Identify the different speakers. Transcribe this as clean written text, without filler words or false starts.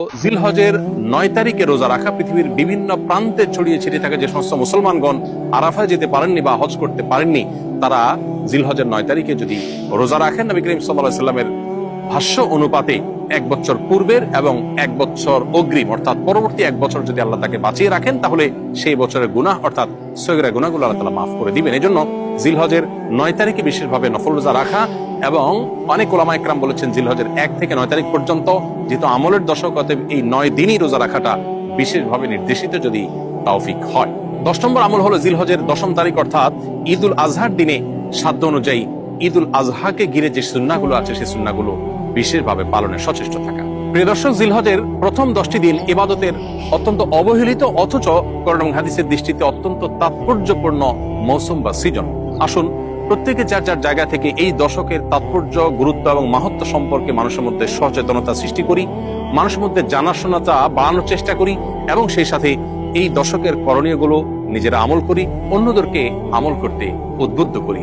Speaker 1: জিলহজের 9 তারিখে রোজা রাখা পৃথিবীর বিভিন্ন প্রান্তে ছড়িয়ে ছিটিয়ে থাকে যে সমস্ত মুসলমানগণ আরাফায় যেতে পারেননি বা হজ করতে পারেননি, তারা জিলহজের 9 তারিখে যদি রোজা রাখেন, নবী করিম সাল্লাল্লাহু আলাইহি সাল্লামের ভাষ্য অনুপাতে 1 বছর পূর্বের এবং 1 বছর অগ্রিম অর্থাৎ পরবর্তী 1 বছর যদি আল্লাহ তাকে বাঁচিয়ে রাখেন, তাহলে সেই বছরের গুনাহ অর্থাৎ সগীরা গুনাহগুলো আল্লাহ তাআলা মাফ করে দিবেন। এজন্য জিলহজের 9 তারিখে বিশেষভাবে নফল রোজা রাখা, এবং অনেক উলামা ইকরাম বলেছেন জিলহজের 1 থেকে 9 তারিখ পর্যন্ত, যেহেতু আমলের দশক, অতএব এই 9 দিনই রোজা রাখাটা বিশেষভাবে নির্দেশিত যদি তৌফিক হয়। 10 নম্বর আমল হলো জিলহজের 10ম তারিখ অর্থাৎ ঈদুল আজহার দিনে সাধ্য অনুযায়ী ঈদুল আজহাকে ঘিরে যে সুন্নাহগুলো আছে সেই সুন্নাহগুলো বিশেষভাবে পালনে সচেষ্ট থাকা। প্রিয় দর্শক, জিলহজের প্রথম 10টি দিন ইবাদতের অত্যন্ত অবহেলিত, অথচ কোরআন এবং হাদিসের দৃষ্টিতে অত্যন্ত তাৎপর্যপূর্ণ মৌসুম বা সিজন। আসুন প্রত্যেকে যার যার জায়গা থেকে এই দশকের তাৎপর্য, গুরুত্ব এবং মাহাত্ম্য সম্পর্কে মানুষের মধ্যে সচেতনতা সৃষ্টি করি, মানুষের মধ্যে জানাশোনাটা বাড়ানোর চেষ্টা করি, এবং সেই সাথে এই দশকের করণীয়গুলো নিজেরা আমল করি, অন্যদেরকে আমল করতে উদ্বুদ্ধ করি।